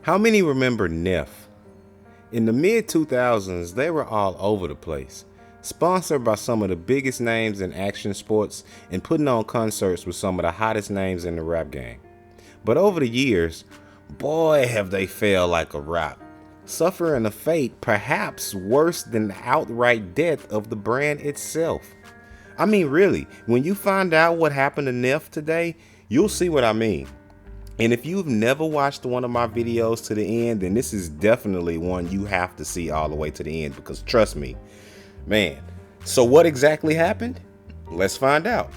How many remember Neff? In the mid-2000s, they were all over the place, sponsored by some of the biggest names in action sports and putting on concerts with some of the hottest names in the rap game. But over the years, boy have they failed like a rock, suffering a fate perhaps worse than the outright death of the brand itself. I mean, really, when you find out what happened to Neff today, you'll see what I mean. And if you've never watched one of my videos to the end, then this is definitely one you have to see all the way to the end, because trust me, man. So what exactly happened? Let's find out.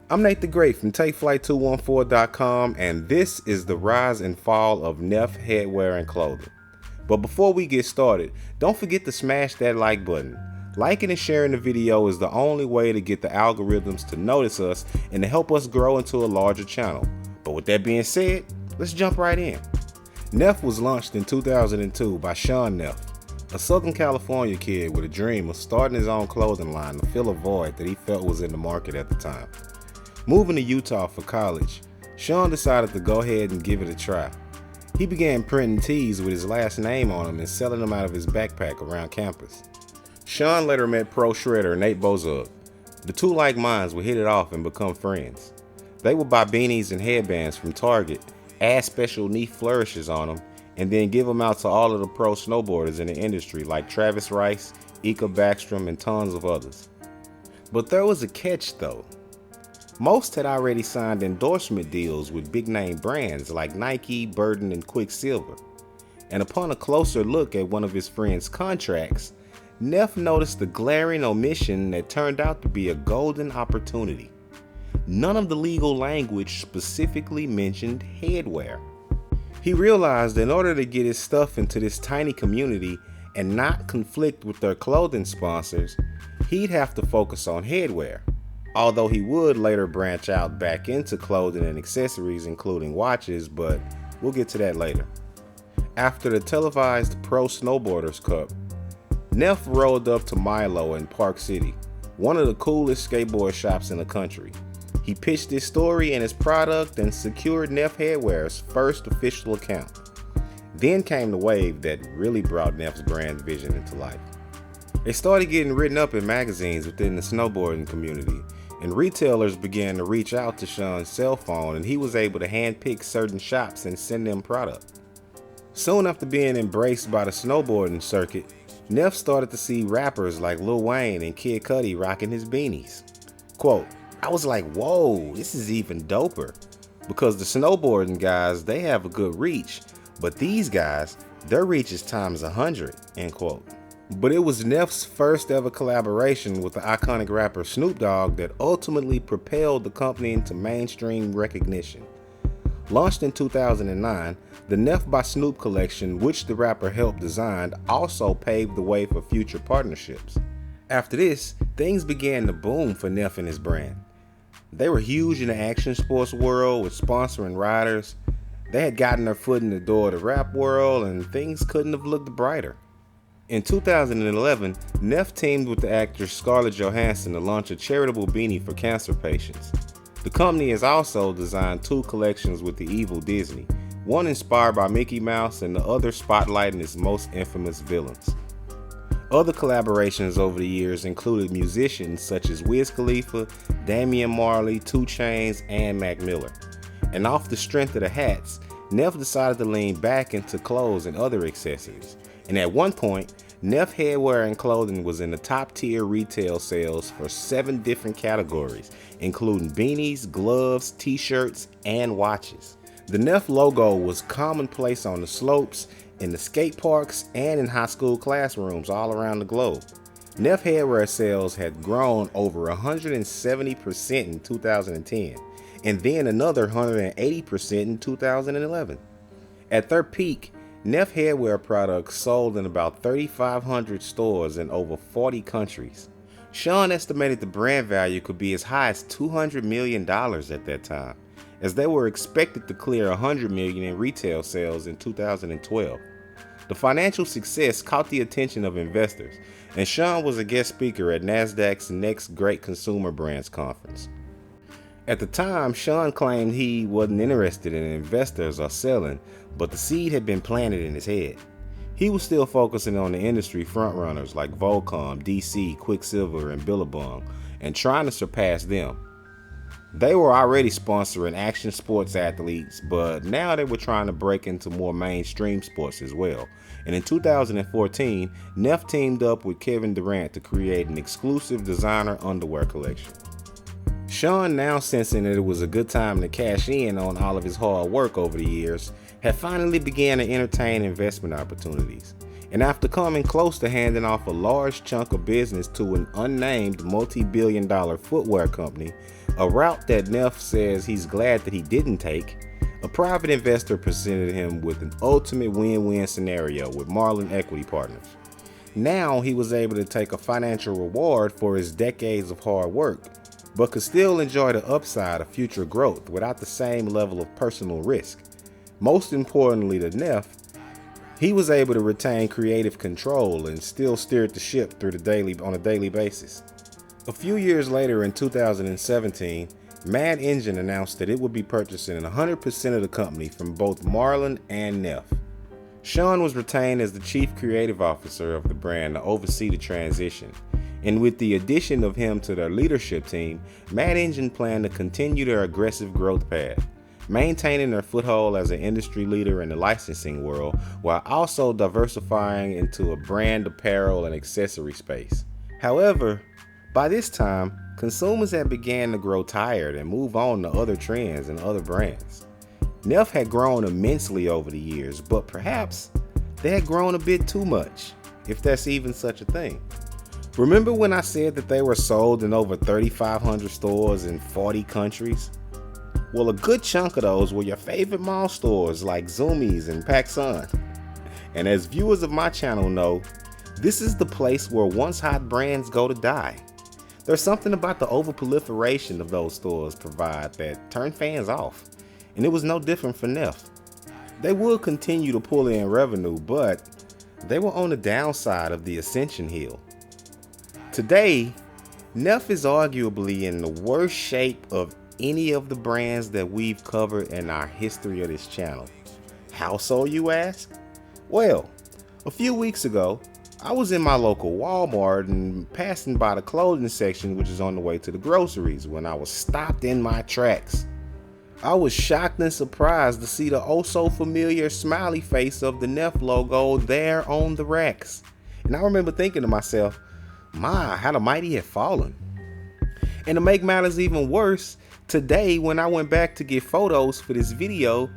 I'm Nate the Great from TakeFlight214.com, and this is the rise and fall of Neff Headwear and Clothing. But before we get started, don't forget to smash that like button. Liking and sharing the video is the only way to get the algorithms to notice us and to help us grow into a larger channel. But with that being said, let's jump right in. Neff was launched in 2002 by Sean Neff, a Southern California kid with a dream of starting his own clothing line to fill a void that he felt was in the market at the time. Moving to Utah for college, Sean decided to go ahead and give it a try. He began printing tees with his last name on them and selling them out of his backpack around campus. Sean later met pro shredder Nate Bozug. The two like minds would hit it off and become friends. They would buy beanies and headbands from Target, add special knee flourishes on them, and then give them out to all of the pro snowboarders in the industry like Travis Rice, Ika Backstrom, and tons of others. But there was a catch though. Most had already signed endorsement deals with big name brands like Nike, Burton, and Quicksilver. And upon a closer look at one of his friend's contracts, Neff noticed the glaring omission that turned out to be a golden opportunity. None of the legal language specifically mentioned headwear. He realized that in order to get his stuff into this tiny community and not conflict with their clothing sponsors, he'd have to focus on headwear, although he would later branch out back into clothing and accessories including watches, but we'll get to that later. After the televised Pro Snowboarders Cup, Neff rolled up to Milo in Park City, one of the coolest skateboard shops in the country. He pitched his story and his product and secured Neff Headwear's first official account. Then came the wave that really brought Neff's brand vision into life. It started getting written up in magazines within the snowboarding community, and retailers began to reach out to Sean's cell phone, and he was able to handpick certain shops and send them product. Soon after being embraced by the snowboarding circuit, Neff started to see rappers like Lil Wayne and Kid Cudi rocking his beanies. Quote, I was like, whoa, this is even doper, because the snowboarding guys, they have a good reach, but these guys, their reach is times 100, end quote. But it was Neff's first ever collaboration with the iconic rapper Snoop Dogg that ultimately propelled the company into mainstream recognition. Launched in 2009, the Neff by Snoop collection, which the rapper helped design, also paved the way for future partnerships. After this, things began to boom for Neff and his brand. They were huge in the action sports world with sponsoring riders. They had gotten their foot in the door of the rap world, and things couldn't have looked brighter. In 2011, Neff teamed with the actress Scarlett Johansson to launch a charitable beanie for cancer patients. The company has also designed two collections with the evil Disney, one inspired by Mickey Mouse and the other spotlighting its most infamous villains. Other collaborations over the years included musicians such as Wiz Khalifa, Damian Marley, 2 Chainz, and Mac Miller. And off the strength of the hats, Neff decided to lean back into clothes and other accessories. And at one point, Neff Headwear and Clothing was in the top tier retail sales for 7 different categories, including beanies, gloves, t-shirts, and watches. The Neff logo was commonplace on the slopes, in the skate parks, and in high school classrooms all around the globe. Neff Headwear sales had grown over 170% in 2010, and then another 180% in 2011. At their peak, Neff Headwear products sold in about 3,500 stores in over 40 countries. Sean estimated the brand value could be as high as $200 million at that time, as they were expected to clear $100 million in retail sales in 2012. The financial success caught the attention of investors, and Sean was a guest speaker at NASDAQ's Next Great Consumer Brands Conference. At the time, Sean claimed he wasn't interested in investors or selling, but the seed had been planted in his head. He was still focusing on the industry frontrunners like Volcom, DC, Quicksilver, and Billabong, and trying to surpass them. They were already sponsoring action sports athletes, but now they were trying to break into more mainstream sports as well. And in 2014, Neff teamed up with Kevin Durant to create an exclusive designer underwear collection. Sean, now sensing that it was a good time to cash in on all of his hard work over the years, had finally began to entertain investment opportunities. And after coming close to handing off a large chunk of business to an unnamed multi-billion-dollar footwear company, a route that Neff says he's glad that he didn't take, a private investor presented him with an ultimate win-win scenario with Marlin Equity Partners. Now he was able to take a financial reward for his decades of hard work, but could still enjoy the upside of future growth without the same level of personal risk. Most importantly to Neff, he was able to retain creative control and still steered the ship through on a daily basis. A few years later, in 2017, Mad Engine announced that it would be purchasing 100% of the company from both Marlin and Neff. Sean was retained as the chief creative officer of the brand to oversee the transition. And with the addition of him to their leadership team, Mad Engine planned to continue their aggressive growth path, maintaining their foothold as an industry leader in the licensing world, while also diversifying into a brand apparel and accessory space. However, by this time, consumers had begun to grow tired and move on to other trends and other brands. Neff had grown immensely over the years, but perhaps they had grown a bit too much, if that's even such a thing. Remember when I said that they were sold in over 3,500 stores in 40 countries? Well, a good chunk of those were your favorite mall stores like Zoomies and PacSun. And as viewers of my channel know, this is the place where once hot brands go to die. There's something about the overproliferation of those stores provide that turned fans off, and it was no different for Neff. They would continue to pull in revenue, but they were on the downside of the ascension hill. Today, Neff is arguably in the worst shape of any of the brands that we've covered in our history of this channel. How so, you ask? Well, a few weeks ago, I was in my local Walmart and passing by the clothing section, which is on the way to the groceries, when I was stopped in my tracks. I was shocked and surprised to see the oh so familiar smiley face of the Neff logo there on the racks. And I remember thinking to myself, my, how the mighty have fallen. And to make matters even worse, today when I went back to get photos for this video,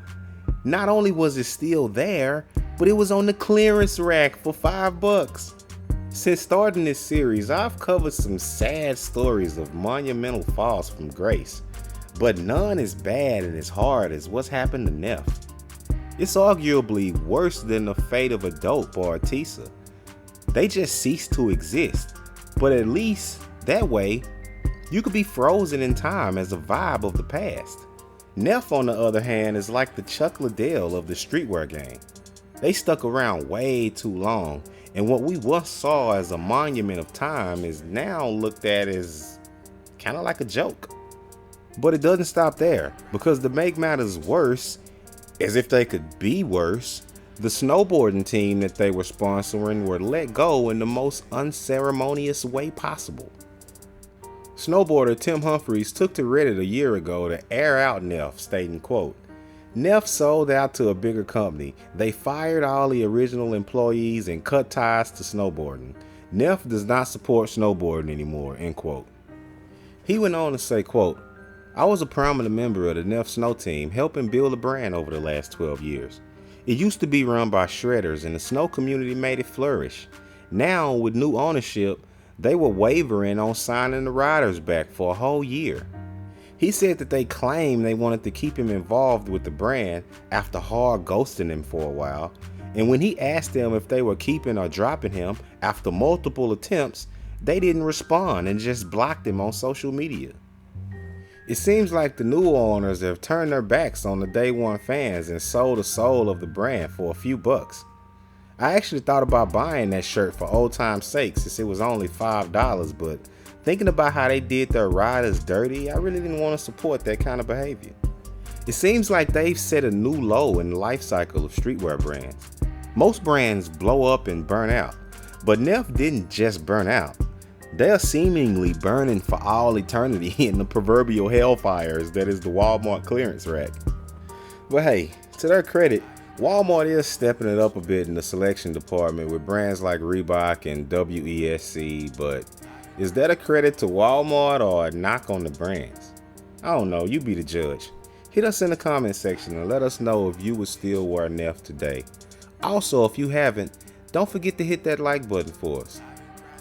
not only was it still there, but it was on the clearance rack for $5. Since starting this series, I've covered some sad stories of monumental falls from grace, but none as bad and as hard as what's happened to Neff. It's arguably worse than the fate of a Dope or a Tisa. They just ceased to exist, but at least that way, you could be frozen in time as a vibe of the past. Neff, on the other hand, is like the Chuck Liddell of the streetwear game. They stuck around way too long, and what we once saw as a monument of time is now looked at as kind of like a joke. But it doesn't stop there, because to make matters worse, as if they could be worse, the snowboarding team that they were sponsoring were let go in the most unceremonious way possible. Snowboarder Tim Humphries took to Reddit a year ago to air out Neff, stating, quote, "Neff sold out to a bigger company. They fired all the original employees and cut ties to snowboarding. Neff does not support snowboarding anymore," end quote. He went on to say, quote, "I was a prominent member of the Neff Snow team, helping build the brand over the last 12 years. It used to be run by shredders, and the snow community made it flourish. Now, with new ownership, they were wavering on signing the riders back for a whole year." He said that they claimed they wanted to keep him involved with the brand after hard ghosting him for a while, and when he asked them if they were keeping or dropping him after multiple attempts, they didn't respond and just blocked him on social media. It seems like the new owners have turned their backs on the day one fans and sold the soul of the brand for a few bucks. I actually thought about buying that shirt for old time's sake since it was only $5, but Thinking about how they did their riders dirty, I really didn't want to support that kind of behavior. It seems like they've set a new low in the life cycle of streetwear brands. Most brands blow up and burn out, but Neff didn't just burn out. They are seemingly burning for all eternity in the proverbial hellfires that is the Walmart clearance rack. But hey, to their credit, Walmart is stepping it up a bit in the selection department with brands like Reebok and WESC, but is that a credit to Walmart or a knock on the brands? I don't know, you be the judge. Hit us in the comment section and let us know if you would still wear Neff today. Also, if you haven't, don't forget to hit that like button for us.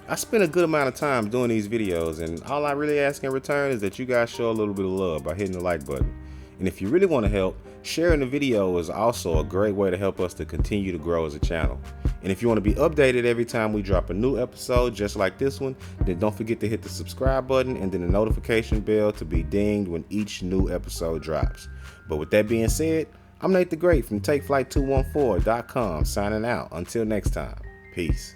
I spend a good amount of time doing these videos, and all I really ask in return is that you guys show a little bit of love by hitting the like button. And if you really want to help, sharing the video is also a great way to help us to continue to grow as a channel. And if you want to be updated every time we drop a new episode just like this one, then don't forget to hit the subscribe button and then the notification bell to be dinged when each new episode drops. But with that being said, I'm Nate the Great from TakeFlight214.com signing out. Until next time, peace.